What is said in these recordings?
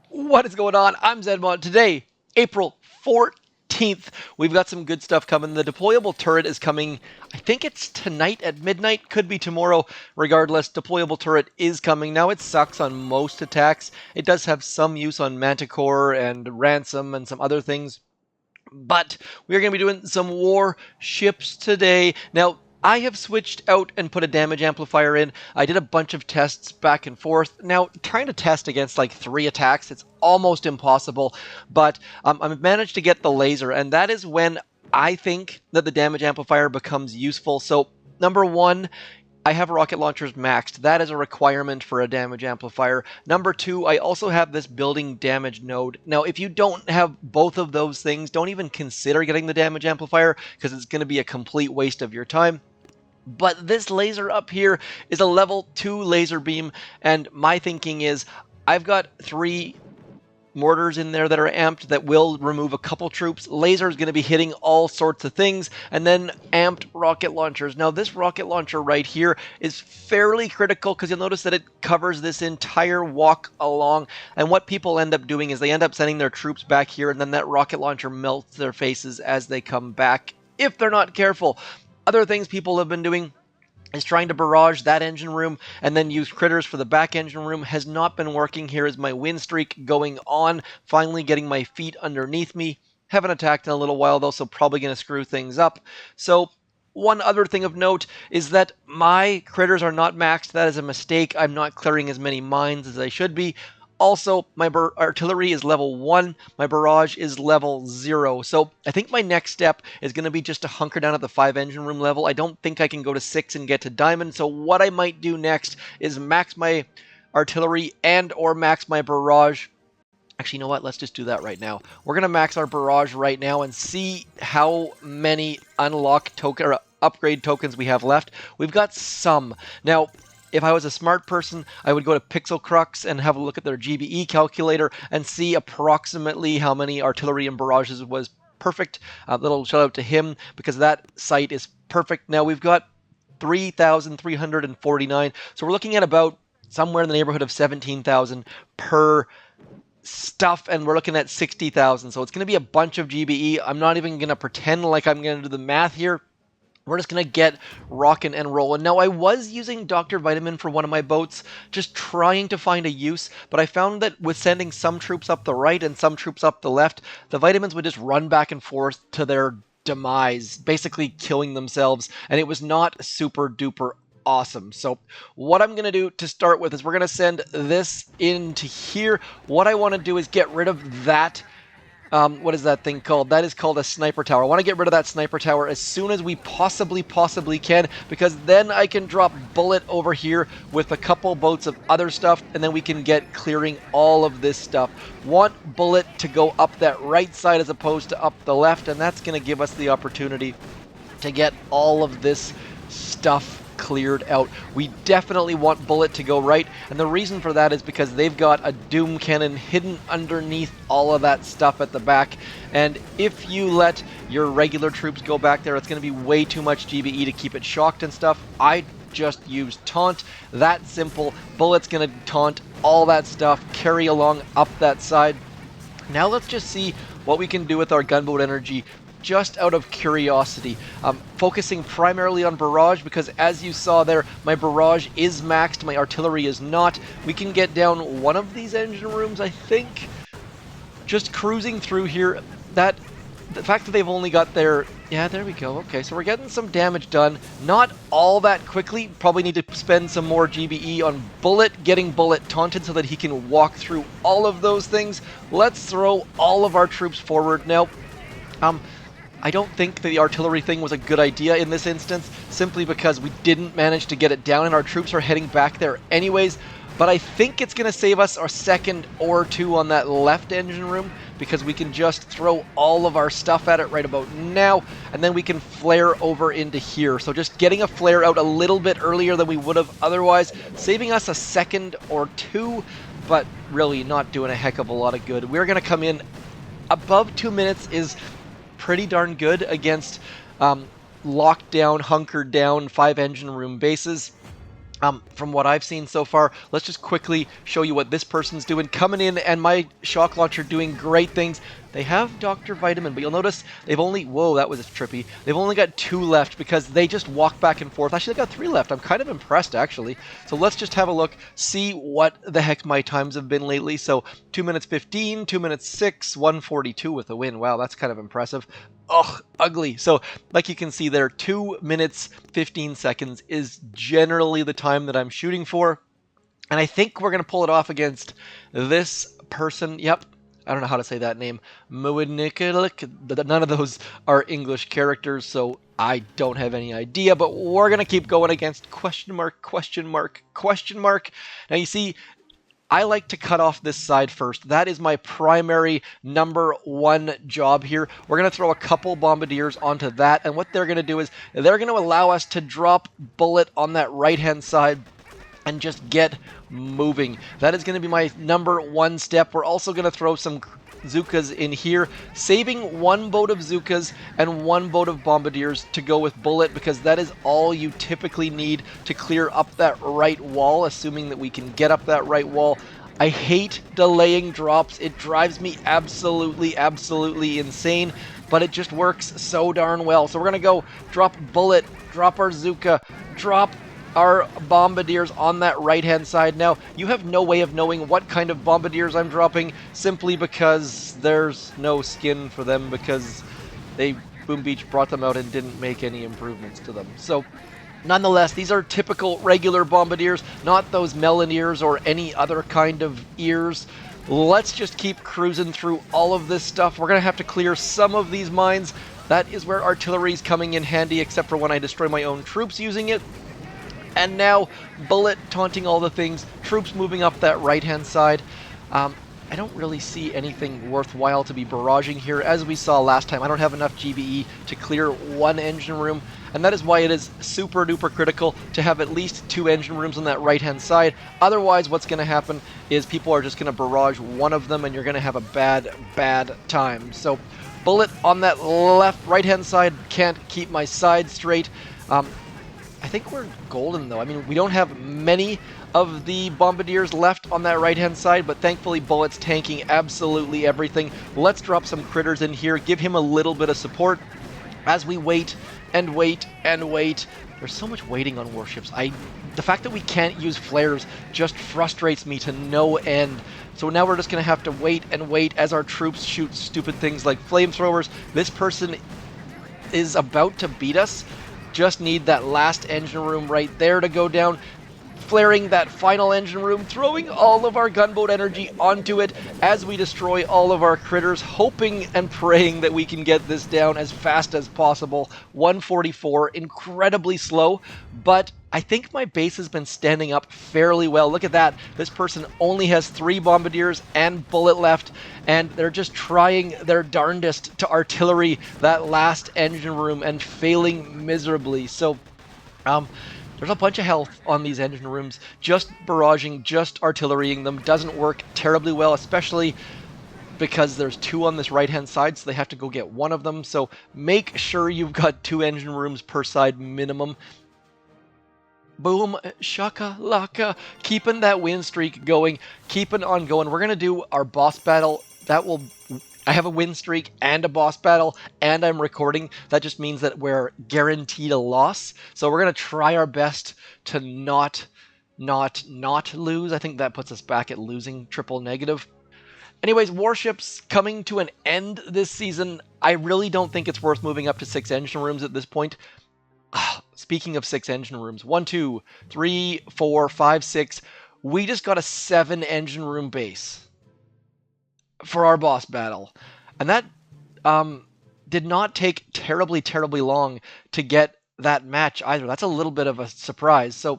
What is going on? I'm Zedmon. Today, April 14th, we've got some good stuff coming. The deployable turret is coming, I think it's tonight at midnight, could be tomorrow. Regardless, deployable turret is coming. Now, it sucks on most attacks. It does have some use on Manticore and Ransom and some other things. But we're going to be doing some warships today. Now, I have switched out and put a damage amplifier in. I did a bunch of tests back and forth. Now, trying to test against like 3 attacks, it's almost impossible. But I've managed to get the laser, and that is when I think that the damage amplifier becomes useful. So, number 1, I have rocket launchers maxed. That is a requirement for a damage amplifier. Number 2, I also have this building damage node. Now, if you don't have both of those things, don't even consider getting the damage amplifier because it's going to be a complete waste of your time. But this laser up here is a level 2 laser beam, and my thinking is I've got 3 mortars in there that are amped that will remove a couple troops. Laser is going to be hitting all sorts of things, and then amped rocket launchers. Now, this rocket launcher right here is fairly critical because you'll notice that it covers this entire walk along, and what people end up doing is they end up sending their troops back here, and then that rocket launcher melts their faces as they come back, if they're not careful. Other things people have been doing is trying to barrage that engine room and then use critters for the back engine room. Has not been working. Here is my win streak going on, finally getting my feet underneath me. Haven't attacked in a little while though, so probably going to screw things up. So one other thing of note is that my critters are not maxed. That is a mistake. I'm not clearing as many mines as I should be. Also, my artillery is level 1, my barrage is level 0. So I think my next step is going to be just to hunker down at the 5 engine room level. I don't think I can go to 6 and get to diamond. So what I might do next is max my artillery and or max my barrage. Actually, you know what? Let's just do that right now. We're going to max our barrage right now and see how many unlock token or upgrade tokens we have left. We've got some. Now, if I was a smart person, I would go to Pixel Crux and have a look at their GBE calculator and see approximately how many artillery and barrages was perfect. Little shout out to him because that site is perfect. Now we've got 3,349. So we're looking at about somewhere in the neighborhood of 17,000 per stuff, and we're looking at 60,000. So it's going to be a bunch of GBE. I'm not even going to pretend like I'm going to do the math here. We're just going to get rockin' and rollin'. Now, I was using Dr. Vitamin for one of my boats, just trying to find a use, but I found that with sending some troops up the right and some troops up the left, the vitamins would just run back and forth to their demise, basically killing themselves, and it was not super duper awesome. So what I'm going to do to start with is we're going to send this into here. What I want to do is get rid of that. What is that thing called? That is called a sniper tower. I want to get rid of that sniper tower as soon as we possibly can, because then I can drop Bullet over here with a couple boats of other stuff, and then we can get clearing all of this stuff. Want Bullet to go up that right side as opposed to up the left, and that's going to give us the opportunity to get all of this stuff cleared out. We definitely want Bullet to go right, and the reason for that is because they've got a Doom Cannon hidden underneath all of that stuff at the back, and if you let your regular troops go back there, it's going to be way too much GBE to keep it shocked and stuff. I just use Taunt. That simple. Bullet's going to taunt all that stuff, carry along up that side. Now let's just see what we can do with our gunboat energy just out of curiosity. Focusing primarily on barrage because as you saw there, my barrage is maxed, my artillery is not. We can get down one of these engine rooms, I think. Just cruising through here, the fact that they've only got their... Yeah, there we go. Okay, so we're getting some damage done. Not all that quickly. Probably need to spend some more GBE on Bullet, getting Bullet taunted so that he can walk through all of those things. Let's throw all of our troops forward. Now, I don't think that the artillery thing was a good idea in this instance, simply because we didn't manage to get it down and our troops are heading back there anyways. But I think it's going to save us a second or two on that left engine room because we can just throw all of our stuff at it right about now, and then we can flare over into here. So just getting a flare out a little bit earlier than we would have otherwise, saving us a second or two, but really not doing a heck of a lot of good. We're going to come in above 2 minutes is pretty darn good against locked down, hunkered down 5 engine room bases. From what I've seen so far, let's just quickly show you what this person's doing. Coming in, and my shock launcher doing great things. They have Dr. Vitamin, but you'll notice they've only... Whoa, that was trippy. They've only got 2 left because they just walk back and forth. Actually, they got 3 left. I'm kind of impressed, actually. So let's just have a look, see what the heck my times have been lately. So 2 minutes 15, 2 minutes 6, 142 with a win. Wow, that's kind of impressive. Ugh, ugly. So, like you can see there, 2 minutes 15 seconds is generally the time that I'm shooting for. And I think we're going to pull it off against this person. Yep. I don't know how to say that name. Muinnikalik. None of those are English characters, so I don't have any idea. But we're going to keep going against question mark, question mark, question mark. Now, you see... I like to cut off this side first. That is my primary #1 job here. We're going to throw a couple Bombardiers onto that, and what they're going to do is they're going to allow us to drop bullet on that right-hand side and just get moving. That is going to be my #1 step. We're also going to throw some Zookas in here, saving 1 boat of Zookas and 1 boat of Bombardiers to go with bullet, because that is all you typically need to clear up that right wall, assuming that we can get up that right wall. I hate delaying drops. It drives me absolutely, absolutely insane, but it just works so darn well. So we're going to go drop bullet, drop our Zooka, drop our Bombardiers on that right-hand side. Now, you have no way of knowing what kind of Bombardiers I'm dropping, simply because there's no skin for them, because Boom Beach brought them out and didn't make any improvements to them. So, nonetheless, these are typical regular Bombardiers, not those melon ears or any other kind of ears. Let's just keep cruising through all of this stuff. We're going to have to clear some of these mines. That is where artillery is coming in handy, except for when I destroy my own troops using it. And now, bullet taunting all the things, troops moving up that right-hand side. I don't really see anything worthwhile to be barraging here. As we saw last time, I don't have enough GBE to clear 1 engine room, and that is why it is super-duper critical to have at least 2 engine rooms on that right-hand side. Otherwise, what's going to happen is people are just going to barrage 1 of them, and you're going to have a bad time. So, bullet on that right-hand side, can't keep my side straight. I think we're golden, though. I mean, we don't have many of the Bombardiers left on that right-hand side, but thankfully Bullet's tanking absolutely everything. Let's drop some critters in here, give him a little bit of support as we wait and wait and wait. There's so much waiting on warships. The fact that we can't use flares just frustrates me to no end. So now we're just going to have to wait and wait as our troops shoot stupid things like flamethrowers. This person is about to beat us. Just need that last engine room right there to go down, flaring that final engine room, throwing all of our gunboat energy onto it as we destroy all of our critters, hoping and praying that we can get this down as fast as possible. 144, incredibly slow, but I think my base has been standing up fairly well. Look at that. This person only has 3 Bombardiers and bullet left, and they're just trying their darndest to artillery that last engine room and failing miserably. So, there's a bunch of health on these engine rooms. Just barraging, just artillerying them doesn't work terribly well, especially because there's 2 on this right-hand side, so they have to go get 1 of them. So make sure you've got 2 engine rooms per side minimum. Boom, shaka laka, keeping that win streak going, keeping on going. We're going to do our boss battle. I have a win streak and a boss battle, and I'm recording. That just means that we're guaranteed a loss. So we're going to try our best to not lose. I think that puts us back at losing triple negative. Anyways, warships coming to an end this season. I really don't think it's worth moving up to 6 engine rooms at this point. Speaking of 6 engine rooms, 1, 2, 3, 4, 5, 6. We just got a 7 engine room base for our boss battle. And that did not take terribly long to get that match either. That's a little bit of a surprise. So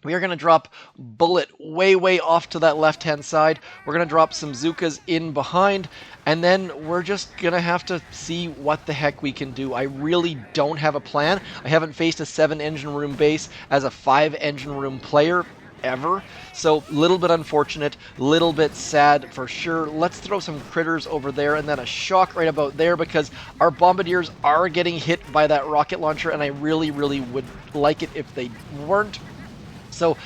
we are going to drop bullet way off to that left-hand side. We're going to drop some Zookas in behind, and then we're just going to have to see what the heck we can do. I really don't have a plan. I haven't faced a 7 engine room base as a 5 engine room player ever, so little bit unfortunate, little bit sad for sure. Let's throw some critters over there and then a shock right about there, because our Bombardiers are getting hit by that rocket launcher, and I really would like it if they weren't. So,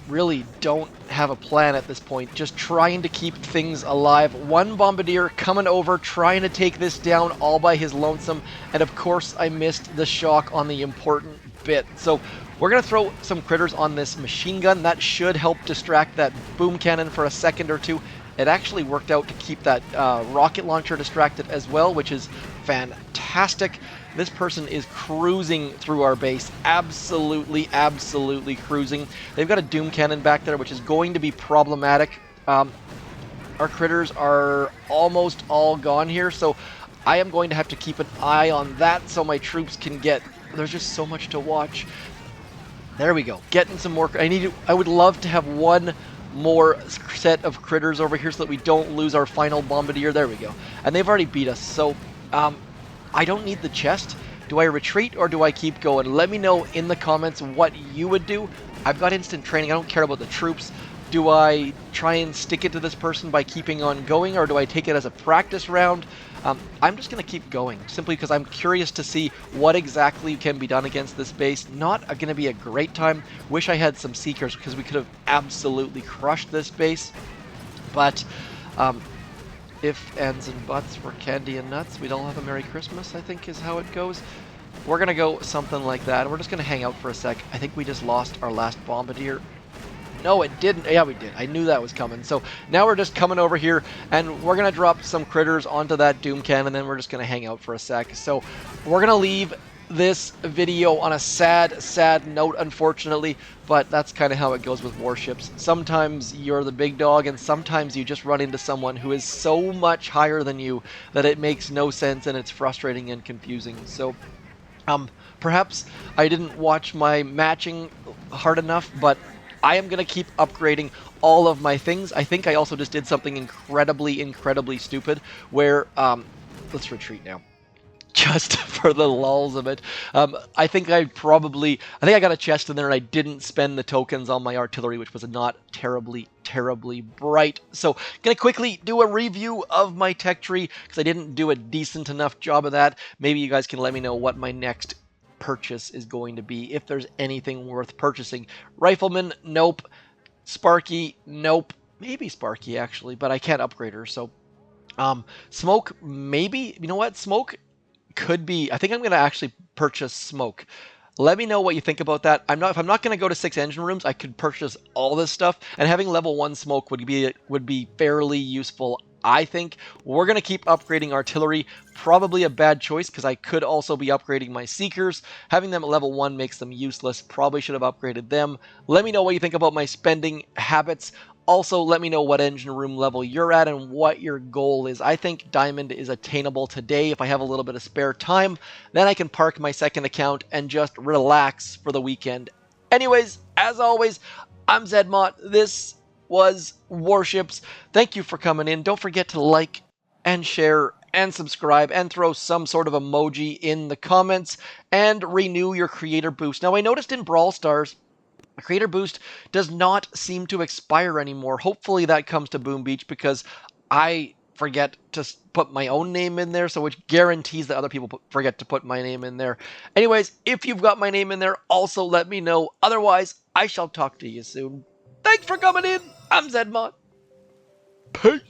really don't have a plan at this point. Just trying to keep things alive. One Bombardier coming over, trying to take this down all by his lonesome. And of course, I missed the shock on the important bit. So we're going to throw some critters on this machine gun. That should help distract that boom cannon for a second or two. It actually worked out to keep that rocket launcher distracted as well, which is fantastic. This person is cruising through our base. Absolutely, absolutely cruising. They've got a doom cannon back there, which is going to be problematic. Our critters are almost all gone here, so I am going to have to keep an eye on that so my troops can get... There's just so much to watch. There we go. Getting some more... I would love to have one more set of critters over here so that we don't lose our final Bombardier. There we go. And they've already beat us, so... I don't need the chest. Do I retreat or do I keep going? Let me know in the comments what you would do. I've got instant training. I don't care about the troops. Do I try and stick it to this person by keeping on going, or do I take it as a practice round? I'm just going to keep going, simply because I'm curious to see what exactly can be done against this base. Not going to be a great time. Wish I had some Seekers, because we could have absolutely crushed this base. But... if ands and buts were candy and nuts, we'd all have a Merry Christmas, I think is how it goes. We're going to go something like that. We're just going to hang out for a sec. I think we just lost our last Bombardier. No, it didn't. Yeah, we did. I knew that was coming. So now we're just coming over here, and we're going to drop some critters onto that Doom Cannon, and then we're just going to hang out for a sec. So we're going to leave this video on a sad, sad note, unfortunately, but that's kind of how it goes with warships. Sometimes you're the big dog, and sometimes you just run into someone who is so much higher than you that it makes no sense, and it's frustrating and confusing. So, perhaps I didn't watch my matching hard enough, but I am going to keep upgrading all of my things. I think I also just did something incredibly, incredibly stupid, where, let's retreat now. Just for the lulls of it. I think I got a chest in there and I didn't spend the tokens on my artillery, which was not terribly, terribly bright. So, gonna quickly do a review of my tech tree, because I didn't do a decent enough job of that. Maybe you guys can let me know what my next purchase is going to be, if there's anything worth purchasing. Rifleman, nope. Sparky, nope. Maybe Sparky, actually, but I can't upgrade her, so... Smoke, maybe? You know what? Smoke... could be... I think I'm going to actually purchase Smoke. Let me know what you think about that. If I'm not going to go to 6 engine rooms, I could purchase all this stuff, and having level 1 Smoke would be fairly useful, I think. We're going to keep upgrading artillery. Probably a bad choice, because I could also be upgrading my Seekers. Having them at level 1 makes them useless. Probably should have upgraded them. Let me know what you think about my spending habits. Also, let me know what engine room level you're at and what your goal is. I think Diamond is attainable today if I have a little bit of spare time. Then I can park my second account and just relax for the weekend. Anyways, as always, I'm Zedmont. This was Warships. Thank you for coming in. Don't forget to like and share and subscribe and throw some sort of emoji in the comments and renew your creator boost. Now, I noticed in Brawl Stars, the creator boost does not seem to expire anymore. Hopefully that comes to Boom Beach, because I forget to put my own name in there, so which guarantees that other people forget to put my name in there. Anyways, if you've got my name in there, also let me know. Otherwise, I shall talk to you soon. Thanks for coming in. I'm Zedmont. Peace.